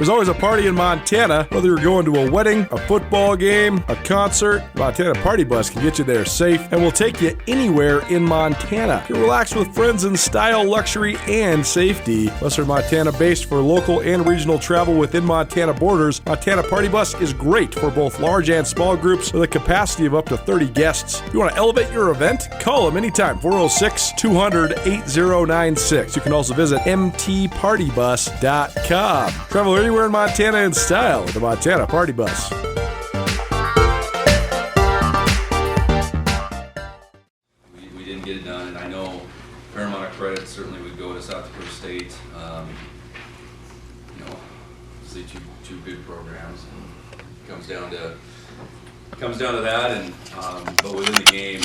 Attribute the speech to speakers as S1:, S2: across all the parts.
S1: There's always a party in Montana. Whether you're going to a wedding, a football game, a concert, Montana Party Bus can get you there safe and will take you anywhere in Montana. You can relax with friends in style, luxury, and safety. Western Montana based for local and regional travel within Montana borders, Montana Party Bus is great for both large and small groups with a capacity of up to 30 guests. If you want to elevate your event, call them anytime, 406-200-8096. You can also visit mtpartybus.com. Travel anywhere in Montana in style with the Montana Party Bus.
S2: We didn't get it done, and I know a fair amount of credit certainly would go to South Dakota State. Obviously two big programs, and it comes down to that. And but within the game,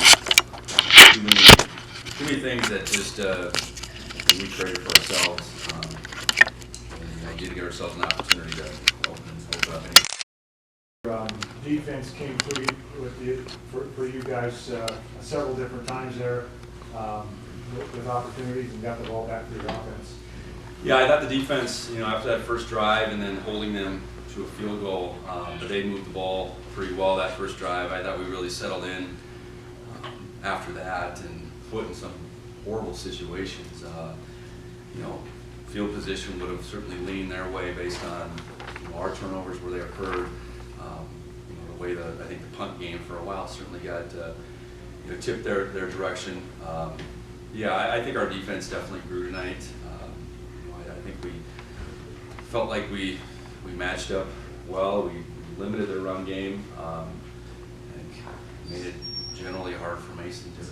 S2: too many things that just we created for ourselves. Did give ourselves an opportunity to open up.
S3: Defense came through for you guys several different times there with opportunities and got the ball back to your offense.
S2: Yeah, I thought the defense, after that first drive and then holding them to a field goal, but they moved the ball pretty well that first drive. I thought we really settled in after that and put in some horrible situations. Field position would have certainly leaned their way based on our turnovers where they occurred. The way I think the punt game for a while certainly got tipped their direction. I think our defense definitely grew tonight. I think we felt like we matched up well. We limited their run game and made it generally hard for Mason to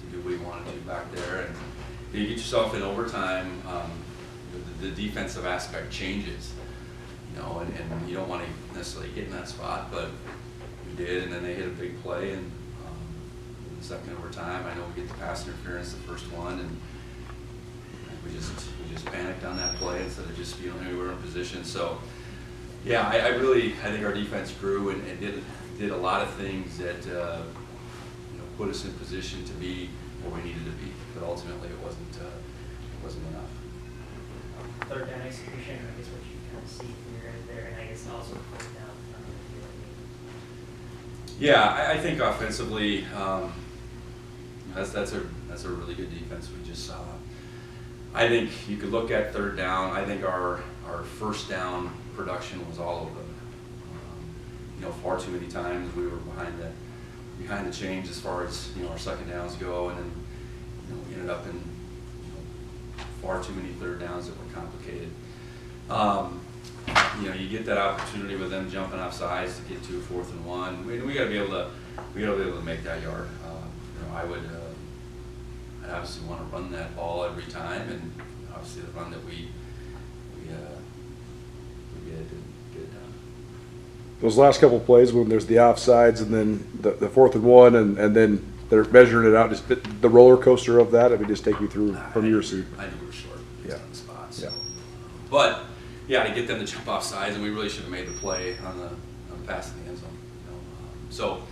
S2: do what he wanted to back there. And you get yourself in overtime. The defensive aspect changes, and you don't want to necessarily get in that spot, but we did, and then they hit a big play, and in the second overtime, I know we get the pass interference, the first one, and we just panicked on that play instead of just feeling we were in position. So, yeah, I think our defense grew and did a lot of things that put us in position to be where we needed to be, but ultimately it wasn't enough.
S4: Third down execution, I guess what you kind of see from your end there, and I guess also fourth down.
S2: Yeah, I think offensively, that's a really good defense we just saw. I think you could look at third down. I think our first down production was all of them. Far too many times we were behind the change as far as our second downs go, and then we ended up in far too many third downs that were complicated. You get that opportunity with them jumping off sides to get to a 4th and 1. We got to be able to make that yard. I'd obviously want to run that ball every time, and obviously the run that we get it done.
S1: Those last couple of plays when there's the offsides and then the 4th and 1 and then they're measuring it out, just the roller coaster of that. Just take me through from your seat.
S2: I knew we were short on the spot. So.
S1: Yeah.
S2: But to get them to jump off sides, and we really should have made the play on the pass in the end zone. So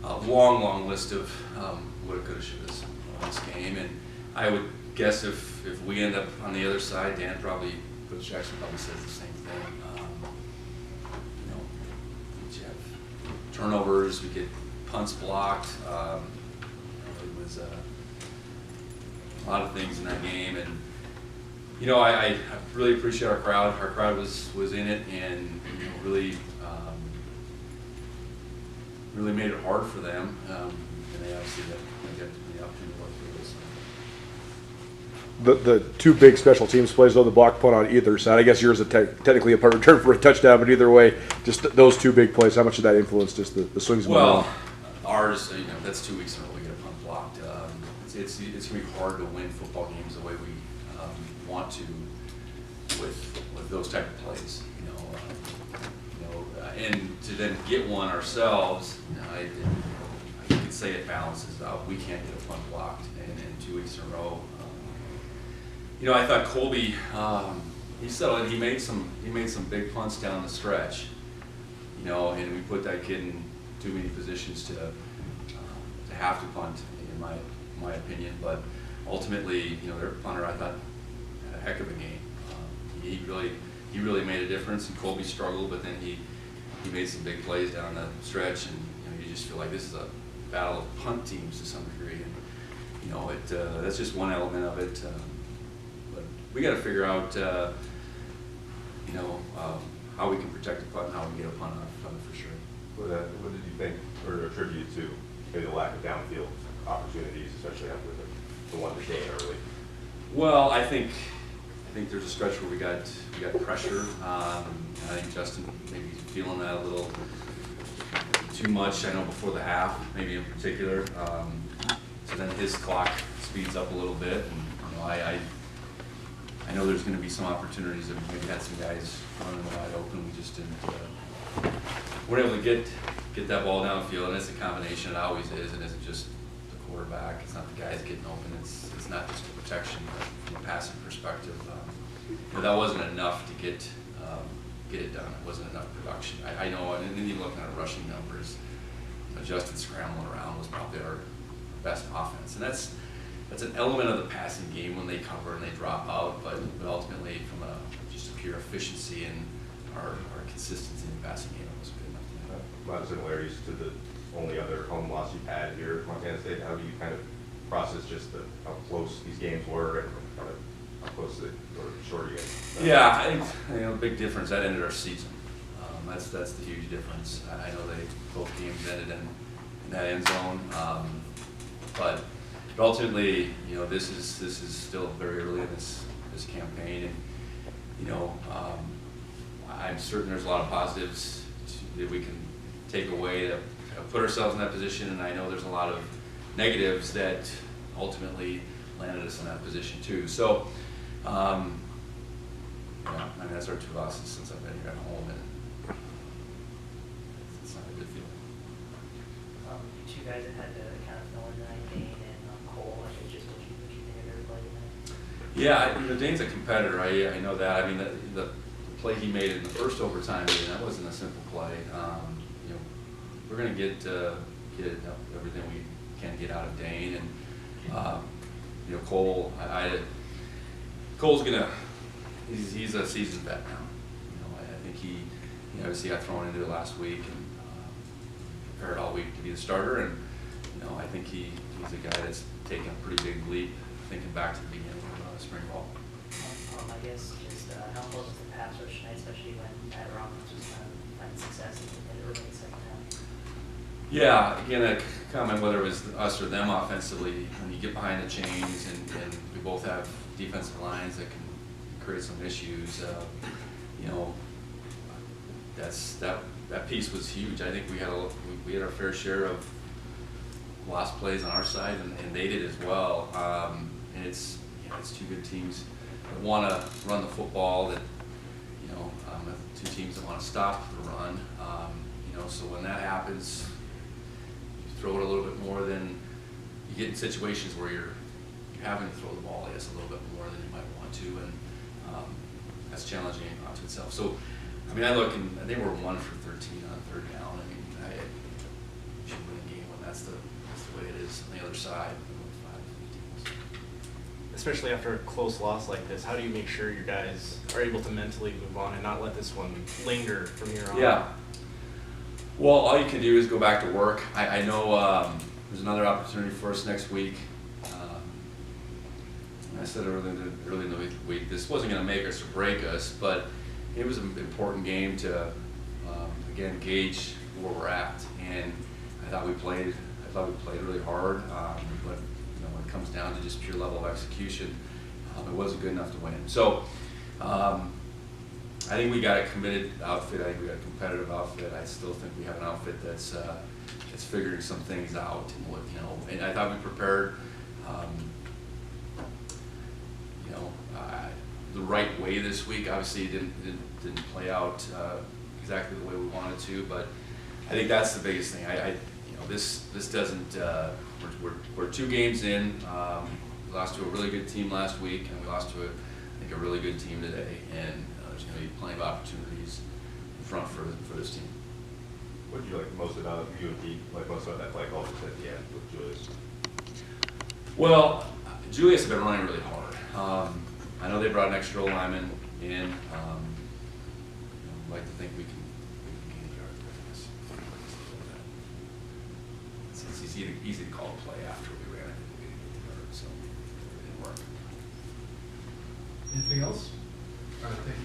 S2: a long list of woulda, coulda, shouldas in this game, and I would guess if we end up on the other side, Coach Jackson probably says the same thing. We have turnovers, we get punts blocked. It was a lot of things in that game, and I really appreciate our crowd. Our crowd was in it, and really made it hard for them. And they obviously got the opportunity to work through this.
S1: The two big special teams plays, though, the block punt on either side. I guess yours is technically a punt return for a touchdown, but either way, just those two big plays. How much did that influence just the swings?
S2: Well, ours, that's 2 weeks in a row we get a punt blocked. It's going to be hard to win football games the way we want to with those type of plays. And to then get one ourselves, I could say it balances out. We can't get a punt blocked, and 2 weeks in a row. I thought Colby, he settled in. He made some big punts down the stretch, and we put that kid in too many positions to have to punt, in my opinion. But ultimately, their punter, I thought, had a heck of a game. He really he really made a difference, and Colby struggled, but then he made some big plays down the stretch, and you just feel like this is a battle of punt teams to some degree. And that's just one element of it. But we got to figure out, how we can protect the punt and how we can get a punt off of it for sure.
S5: What did you think, or attribute to maybe the lack of downfield opportunities, especially after the one that came early?
S2: Well, I think there's a stretch where we got pressure. I think Justin maybe feeling that a little too much. I know before the half, maybe in particular. So then his clock speeds up a little bit, and I know there's going to be some opportunities that maybe had some guys running wide open. We just didn't. We're able to get that ball downfield, and it's a combination. It always is. It isn't just the quarterback. It's not the guys getting open. It's not just the protection, but from a passing perspective. That wasn't enough to get it done. It wasn't enough production. I know, and then you look at our rushing numbers. Justin scrambling around was probably our best offense, and that's an element of the passing game when they cover and they drop out. But ultimately, from just a pure efficiency and our consistency in the passing game, it wasn't good enough.
S5: A lot of similarities to the only other home loss you've had here at Montana State. How do you kind of process just how close these games were and kind of how close or short you guys?
S2: Yeah, I think a big difference. That ended our season. That's the huge difference. I know both games ended in that end zone, but ultimately, this is still very early in this campaign, and I'm certain there's a lot of positives that we can take away to put ourselves in that position, and I know there's a lot of negatives that ultimately landed us in that position too. So, that's our 2 losses since I've been here at home, and it's not a good feeling.
S4: You two guys have had to kind of fill in tonight, Dane and Cole. I think just what you think of everybody tonight.
S2: Yeah, Dane's a competitor. I know that. I mean, the play he made in the first overtime game, that wasn't a simple play. We're going to get everything we can get out of Dane, and Cole. Cole's gonna. He's a seasoned vet now. I think he obviously got thrown into it last week and prepared all week to be the starter, and I think he's a guy that's taken a pretty big leap thinking back to the beginning of spring ball.
S4: I guess just how close was the pass rush tonight, especially when Matt Robbins was kind of finding success in the early second half?
S2: Yeah, again, a comment whether it was us or them offensively. When you get behind the chains, and we both have defensive lines that can create some issues, that piece was huge. I think we had our fair share of lost plays on our side, and they did as well. And it's 2 good teams that want to run the football, that 2 teams that want to stop the run. So when that happens, you throw it a little bit more than you get in situations where you're having to throw the ball, I guess, a little bit more than you might want to, and that's challenging onto itself. So, I look, and they were 1 for 13 on 3rd down. I should win a game when that's the way it is on the other side.
S6: Especially after a close loss like this, how do you make sure your guys are able to mentally move on and not let this one linger from here on?
S2: Yeah. Well, all you can do is go back to work. I know there's another opportunity for us next week. I said early in the week, this wasn't going to make us or break us, but it was an important game to, again, gauge where we're at. And I thought we played really hard, but when it comes down to just pure level of execution, it wasn't good enough to win. So I think we got a committed outfit. I think we got a competitive outfit. I still think we have an outfit that's figuring some things out. And I thought we prepared. The right way this week. Obviously, it didn't play out exactly the way we wanted to, but I think that's the biggest thing. This doesn't. We're 2 games in. We lost to a really good team last week, and we lost to a really good team today. And there's going to be plenty of opportunities in front for this team.
S5: What did you like most about you and Pete? Like most about that play call just at the end with Julius?
S2: Well, Julius has been running really hard. I know they brought an extra lineman in. like to think we can gain a yard there. It's easy to call a play after we ran it, we didn't get the yard, so it didn't work.
S7: Anything else? All right, thank you.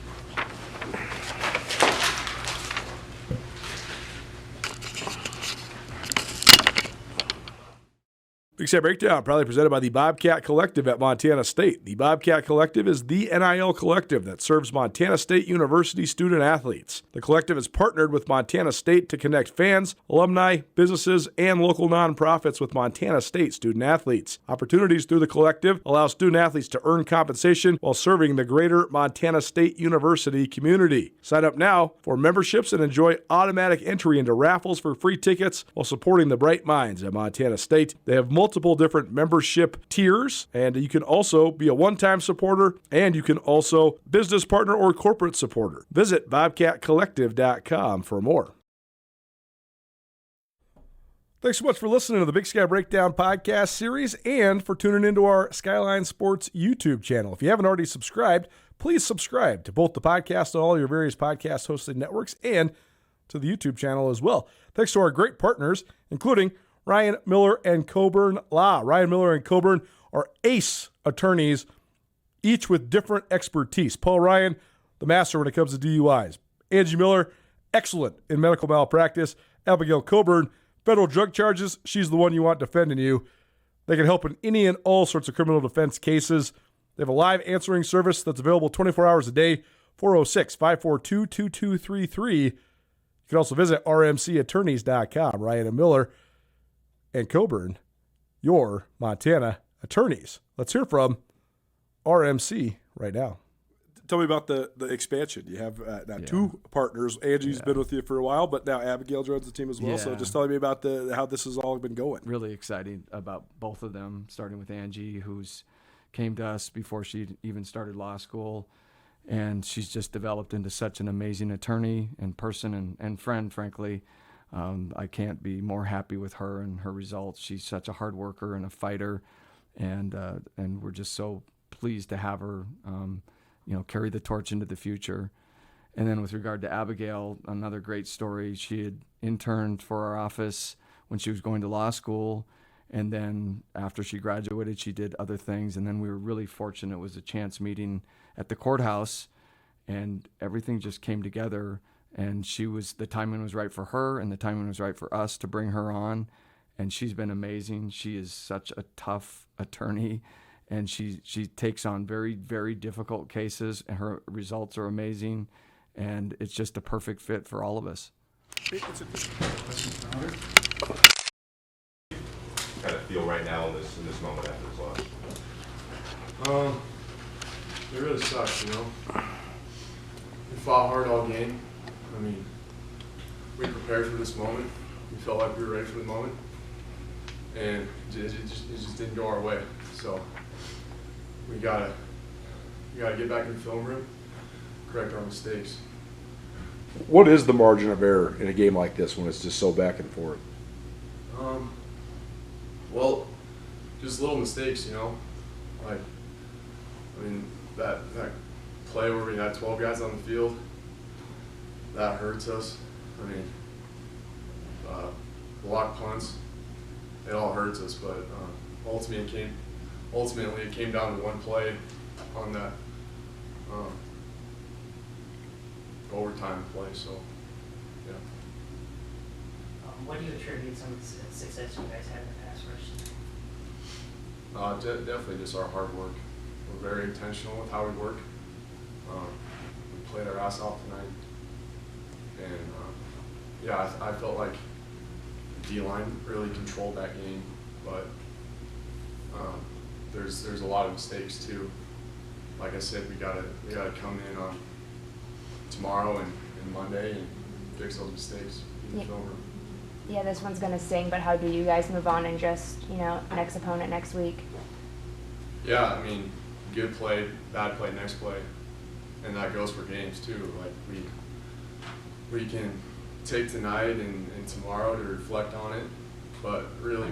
S1: Big Sky Breakdown, proudly presented by the Bobcat Collective at Montana State. The Bobcat Collective is the NIL collective that serves Montana State University student athletes. The collective has partnered with Montana State to connect fans, alumni, businesses, and local nonprofits with Montana State student athletes. Opportunities through the collective allow student athletes to earn compensation while serving the greater Montana State University community. Sign up now for memberships and enjoy automatic entry into raffles for free tickets while supporting the bright minds at Montana State. They have multiple different membership tiers, and you can also be a one-time supporter, and you can also business partner or corporate supporter. Visit bobcatcollective.com for more. Thanks so much for listening to the Big Sky Breakdown podcast series and for tuning into our Skyline Sports YouTube channel. If you haven't already subscribed, please subscribe to both the podcast and all your various podcast hosted networks and to the YouTube channel as well. Thanks to our great partners, including Ryan Miller and Coburn Law. Ryan Miller and Coburn are ace attorneys, each with different expertise. Paul Ryan, the master when it comes to DUIs. Angie Miller, excellent in medical malpractice. Abigail Coburn, federal drug charges. She's the one you want defending you. They can help in any and all sorts of criminal defense cases. They have a live answering service that's available 24 hours a day, 406-542-2233. You can also visit rmcattorneys.com. Ryan and Miller and Coburn, your Montana attorneys. Let's hear from RMC right now. Tell me about the expansion. You have now two partners. Angie's been with you for a while, but now Abigail joins the team as well. So just tell me about how this has all been going.
S8: Really exciting about both of them, starting with Angie, who's came to us before she even started law school. And she's just developed into such an amazing attorney and person and friend, frankly. I can't be more happy with her and her results. She's such a hard worker and a fighter, and we're just so pleased to have her, carry the torch into the future. And then with regard to Abigail, another great story. She had interned for our office when she was going to law school, and then after she graduated, she did other things. And then we were really fortunate. It was a chance meeting at the courthouse, and everything just came together. And the timing was right for her, and the timing was right for us to bring her on. And she's been amazing. She is such a tough attorney, and she takes on very, very difficult cases, and her results are amazing. And it's just a perfect fit for all of us.
S5: Kind of feel right now in this moment after this loss?
S9: It really sucks, We fought hard all game. I mean, we prepared for this moment. We felt like we were ready for the moment, and it just didn't go our way. So we gotta get back in the film room, correct our mistakes.
S1: What is the margin of error in a game like this when it's just so back and forth?
S9: Well, just little mistakes, that play where we had 12 guys on the field. That hurts us. Block punts, it all hurts us, but ultimately it came down to one play on that overtime play, so, yeah.
S4: What do you attribute some of the success you guys had in the pass rush?
S9: Definitely just our hard work. We're very intentional with how we work. We played our ass off tonight. And I felt like the D-line really controlled that game, but there's a lot of mistakes too. Like I said, we gotta come in on tomorrow and Monday and fix those mistakes in the film room.
S10: Yeah, this one's gonna sting, but how do you guys move on and just, next opponent next week?
S9: Yeah, good play, bad play, next play, and that goes for games too. Like we can take tonight and tomorrow to reflect on it, but really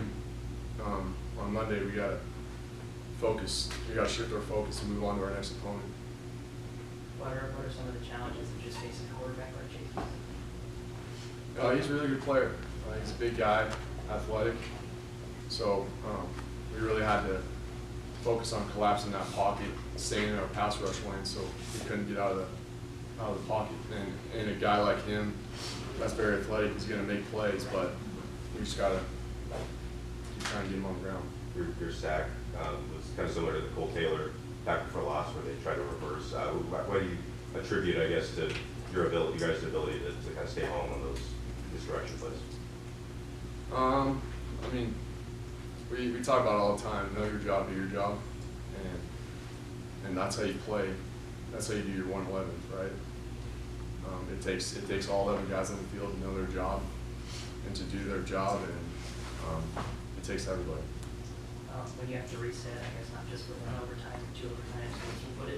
S9: on Monday we gotta focus. We gotta shift our focus and move on to our next opponent.
S4: What are some of the challenges of just facing a quarterback like Chase?
S9: He's a really good player. He's a big guy, athletic. So we really had to focus on collapsing that pocket, staying in our pass rush lane, so we couldn't get out of the pocket. And a guy like him, that's very athletic, he's going to make plays, but we just got to keep trying to get him on the ground.
S5: Your sack was kind of similar to the Cole Taylor tackle for loss, where they try to reverse. What do you attribute, I guess, to your ability, you guys' ability to kind of stay home on those misdirection plays?
S9: I mean, we talk about it all the time. Know your job, do your job, and that's how you play. That's how you do your 111s, right? It takes all 11 guys on the field to know their job and to do their job, and it takes everybody.
S4: When you have to reset, I guess not just with one overtime, 2 overtimes.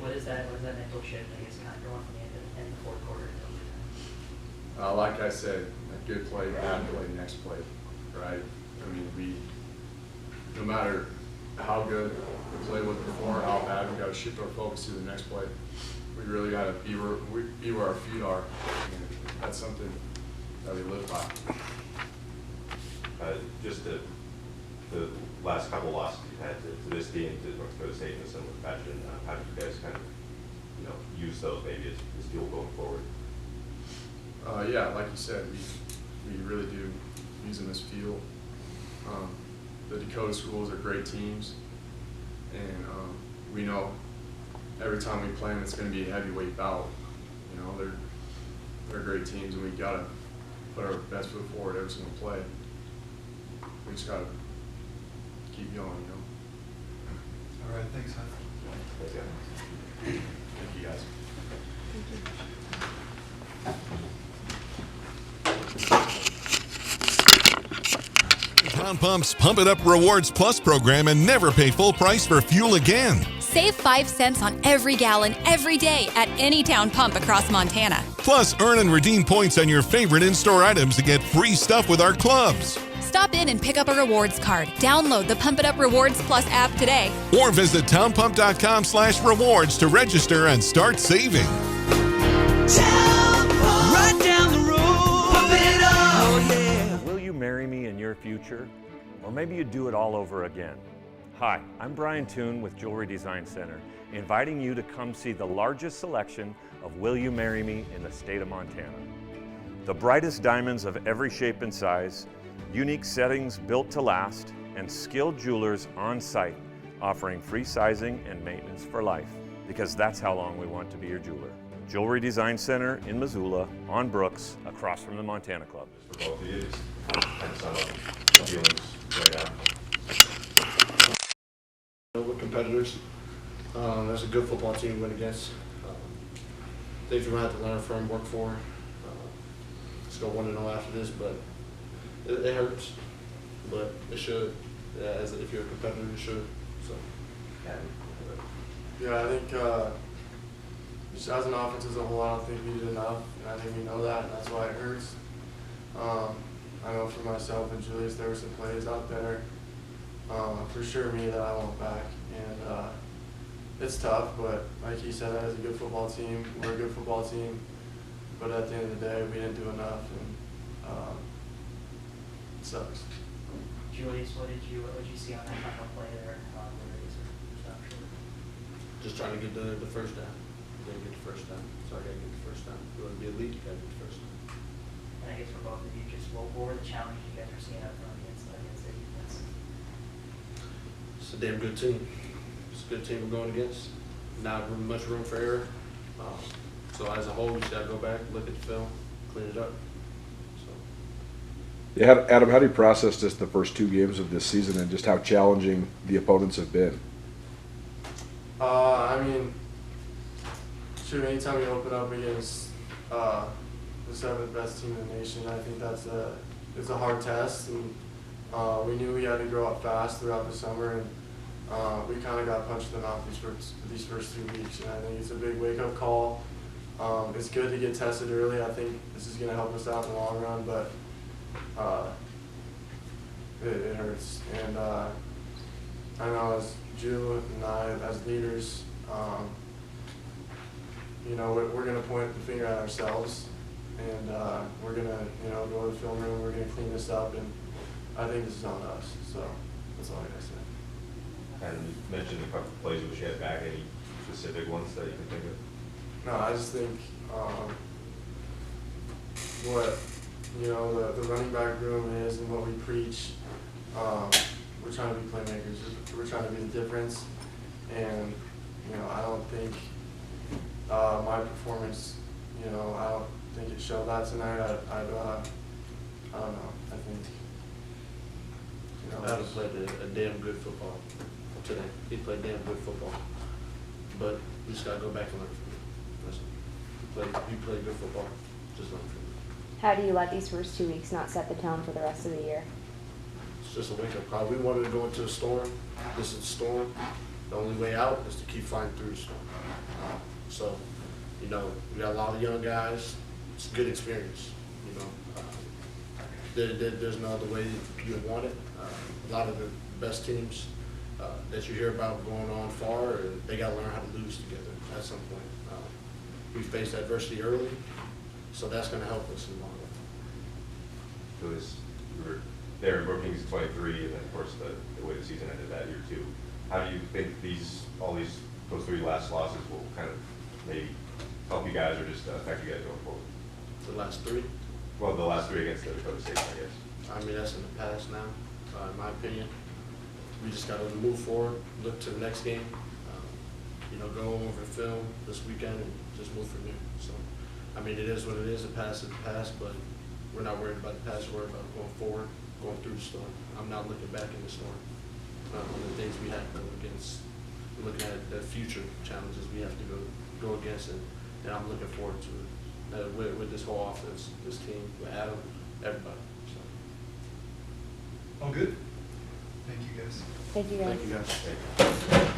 S4: What is that mental shift? I guess kind of going from the end of the fourth quarter to overtime.
S9: Like I said, a good play, bad play, next play, right? I mean, no matter how good the play was before, how bad, we got to shift our focus to the next play. We really got to be where our feet are, and that's something that we live by.
S5: Just the last couple losses you've had to this team, to North Dakota State in a similar fashion, how did you guys kind of, use those maybe as fuel going forward?
S9: Yeah, like you said, we really do use them as fuel. The Dakota schools are great teams, and we know every time we play them, it's going to be a heavyweight bout. They're great teams, and we got to put our best foot forward every single play. We just got to keep going,
S7: All right, thanks, Hunter.
S5: Thanks, guys.
S9: Thank you, guys.
S11: Town Pump's Pump It Up Rewards Plus program and never pay full price for fuel again.
S12: Save 5 cents on every gallon every day at any town pump across Montana.
S11: Plus, earn and redeem points on your favorite in-store items to get free stuff with our clubs.
S12: Stop in and pick up a rewards card. Download the Pump It Up Rewards Plus app today.
S11: Or visit townpump.com/rewards to register and start saving.
S13: Right down the road, pump it up. Oh, yeah.
S14: Will you marry me in your future? Or maybe you do it all over again. Hi, I'm Brian Toon with Jewelry Design Center, inviting you to come see the largest selection of Will You Marry Me in the state of Montana. The brightest diamonds of every shape and size, unique settings built to last, and skilled jewelers on site offering free sizing and maintenance for life, because that's how long we want to be your jeweler. Jewelry Design Center in Missoula, on Brooks, across from the Montana Club.
S5: For both of you, just kind of sum up the feelings right now.
S15: We're competitors. That's a good football team to win against. Things we're going to have to learn from, work for. Let's go 1-0 after this, but it hurts. But it should. Yeah, if you're a competitor, it should. So.
S9: Yeah, I think just as an offense as a whole, I don't think we did enough, and I think we know that, and that's why it hurts. I know for myself and Julius, there were some plays out there, for sure me, that I want back, and it's tough, but like he said, that is a good football team. We're a good football team, but at the end of the day, we didn't do enough, and it sucks.
S4: Julius, what did you see on that final play there?
S15: Just trying to get the first down. You gotta get the first down. So I gotta get the first down. If you want to be elite, you gotta get the first down.
S4: And I guess for both of you, just what were the challenges you guys are seeing up front against the defense?
S15: It's a damn good team. It's a good team we're going against. Not much room for error. So as a whole, we just gotta go back, look at the film, clean it up.
S1: Yeah, Adam, how do you process just the first 2 games of this season and just how challenging the opponents have been?
S9: I mean, shoot, anytime you open up against the 7th best team in the nation, I think it's a hard test, and we knew we had to grow up fast throughout the summer, and we kind of got punched in the mouth these first 2 weeks, and I think it's a big wake-up call. It's good to get tested early. I think this is going to help us out in the long run, but it hurts, and I know as Drew and I, as leaders, you know, we're going to point the finger at ourselves, and we're going to, you know, go to the film room, we're going to clean this up, and I think this is on us. So that's all I got to say.
S5: And you mentioned a couple of plays which you had back. Any specific ones that you can think of?
S9: No, I just think what, you know, the running back room is and what we preach. We're trying to be playmakers. We're trying to be the difference. And, you know, I don't think my performance, you know, I don't think it showed that tonight. I don't know. I think, you know,
S15: Adam played a damn good football today. He played damn good football. But we just got to go back and learn from him. He played good football. Just learn from him.
S10: How do you let these first 2 weeks not set the tone for the rest of the year?
S15: It's just a wake-up call. We wanted to go into a storm. This is a storm. The only way out is to keep fighting through the storm. So, you know, we got a lot of young guys. It's a good experience, you know. There's no other way you want it. A lot of the best teams that you hear about going on far, they got to learn how to lose together at some point. We faced adversity early, so that's going to help us in the long run.
S5: So you were there in Brookings 23, and then of course the way the season ended that year too. How do you think those 3 last losses will kind of maybe help you guys or just affect you guys going forward?
S15: The last 3?
S5: Well, the last 3 against the Dakota State, I guess.
S15: I mean, that's in the past now, in my opinion. We just got to move forward, look to the next game, you know, go over film this weekend and just move from there. So, I mean, it is what it is. The past is the past, but we're not worried about the past. We're worried about going forward, going through the storm. I'm not looking back in the storm. On the things we have to go against, we're looking at the future challenges we have to go against, and I'm looking forward to it with this whole offense, this team, with Adam, everybody. So.
S7: All good? Thank you, guys.
S10: Thank you guys.
S15: Thank you guys.
S5: Thank you.